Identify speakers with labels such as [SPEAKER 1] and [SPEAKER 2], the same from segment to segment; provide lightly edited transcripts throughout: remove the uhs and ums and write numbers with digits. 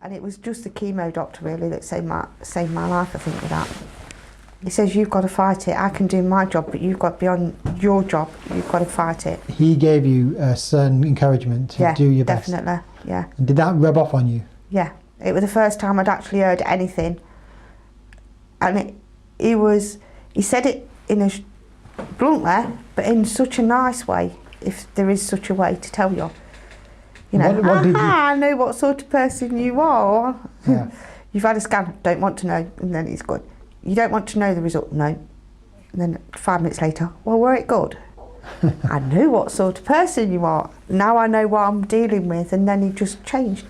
[SPEAKER 1] And it was just the chemo doctor really that saved my life, I think, with that. He says, you've got to fight it. I can do my job, but you've got beyond your job, you've got to fight it.
[SPEAKER 2] He gave you a certain encouragement to do your best.
[SPEAKER 1] Definitely, yeah.
[SPEAKER 2] And did that rub off on you?
[SPEAKER 1] Yeah, it was the first time I'd actually heard anything. And he said it in a bluntly, but in such a nice way, if there is such a way to tell you. You know,
[SPEAKER 2] what did you...
[SPEAKER 1] I know what sort of person you are.
[SPEAKER 2] Yeah.
[SPEAKER 1] You've had a scan, don't want to know, and then it's good. You don't want to know the result, no. And then 5 minutes later, well, were it good? I knew what sort of person you are. Now I know what I'm dealing with, and then he just changed.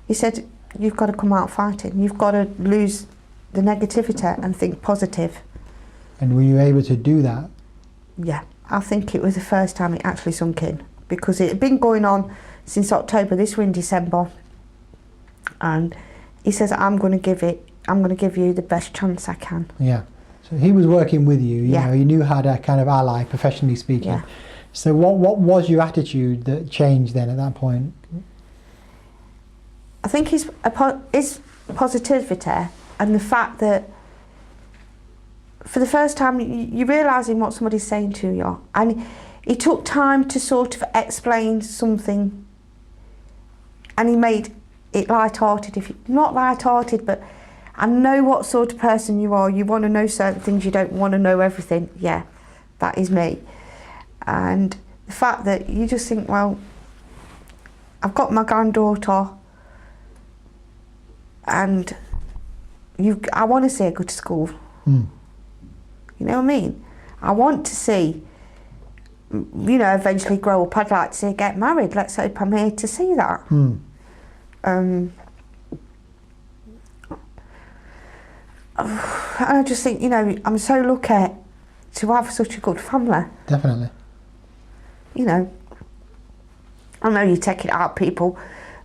[SPEAKER 1] He said, you've got to come out fighting. You've got to lose the negativity and think positive.
[SPEAKER 2] And were you able to do that?
[SPEAKER 1] Yeah, I think it was the first time it actually sunk in, because it had been going on since October. This was in December, and he says, I'm going to give you the best chance I can.
[SPEAKER 2] Yeah. So he was working with you. You know, he knew how to kind of ally, professionally speaking. Yeah. So what was your attitude that changed then at that point?
[SPEAKER 1] I think his positivity and the fact that for the first time you're realising what somebody's saying to you, and he took time to sort of explain something, and he made it light-hearted. Not light-hearted, but I know what sort of person you are. You want to know certain things, you don't want to know everything. Yeah, that is me. And the fact that you just think, well, I've got my granddaughter, and I want to see her go to school. You know what I mean? I want to see, you know, eventually grow up. I'd like to see her get married. Let's hope I'm here to see that. I just think, you know, I'm so lucky to have such a good family.
[SPEAKER 2] Definitely.
[SPEAKER 1] You know, I know you take it out, people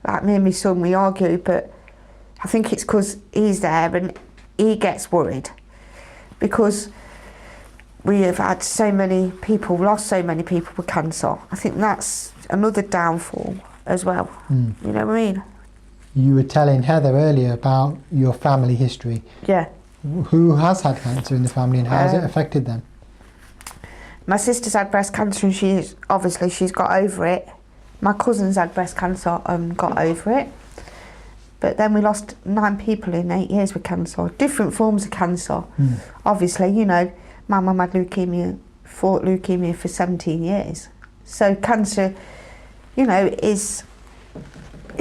[SPEAKER 1] like me and my son, we argue, but I think it's because he's there and he gets worried, because we have had so many people, lost so many people with cancer. I think that's another downfall as well. You know what I mean?
[SPEAKER 2] You were telling Heather earlier about your family history.
[SPEAKER 1] Yeah.
[SPEAKER 2] Who has had cancer in the family, and how has it affected them?
[SPEAKER 1] My sister's had breast cancer, and she's got over it. My cousin's had breast cancer and got over it. But then we lost 9 people in 8 years with cancer, different forms of cancer. Obviously, you know, my mum had fought leukemia for 17 years. So cancer, you know, it's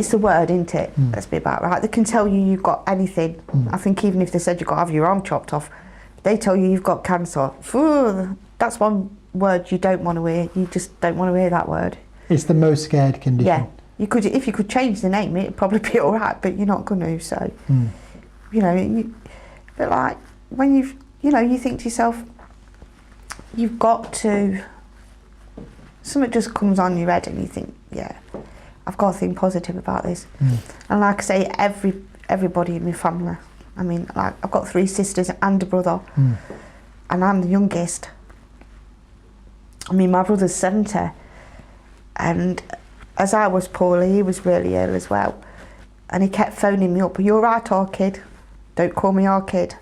[SPEAKER 1] the word, isn't it? Let's be about right. They can tell you you've got anything. I think even if they said you've got to have your arm chopped off, they tell you you've got cancer. That's one word you don't want to hear. You just don't want to hear that word. It's
[SPEAKER 2] the most scared condition.
[SPEAKER 1] Yeah. If you could change the name, it'd probably be all right, but you're not going to. So, you know, but like when you think to yourself, you've got to. Something just comes on your head, and you think, yeah, I've got to think positive about this. And like I say, everybody in my family. I mean, like I've got 3 sisters and a brother, and I'm the youngest. I mean, my brother's 70, and as I was poorly, he was really ill as well. And he kept phoning me up, "Are you all right, our kid? Don't call me our kid.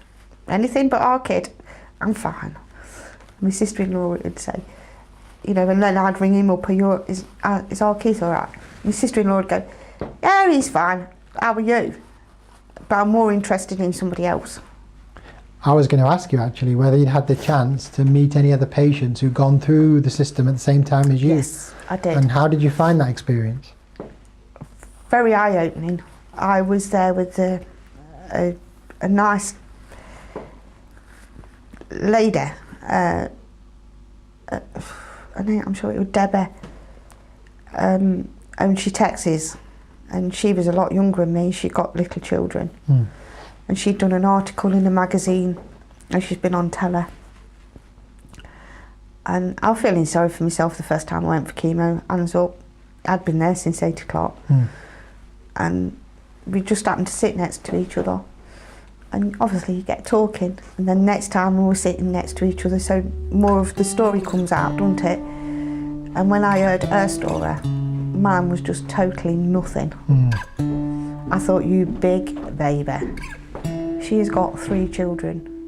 [SPEAKER 1] Anything but our kid. I'm fine." My sister-in-law would say, you know, and then I'd ring him up, "Is our kid all right?" My sister-in-law would go, "Yeah, he's fine. How are you?" But I'm more interested in somebody else.
[SPEAKER 2] I was going to ask you actually whether you'd had the chance to meet any other patients who'd gone through the system at the same time as you.
[SPEAKER 1] Yes, I did.
[SPEAKER 2] And how did you find that experience?
[SPEAKER 1] Very eye-opening. I was there with a nice lady. I'm sure it was Debbie. And she Texas, and she was a lot younger than me. She got little children. And she'd done an article in a magazine, and she's been on telly. And I was feeling sorry for myself the first time I went for chemo. Hands up, I'd been there since 8 o'clock. And we just happened to sit next to each other. And obviously you get talking, and then next time we were sitting next to each other, so more of the story comes out, doesn't it? And when I heard her story, mine was just totally nothing. I thought, you big baby. She has got 3 children.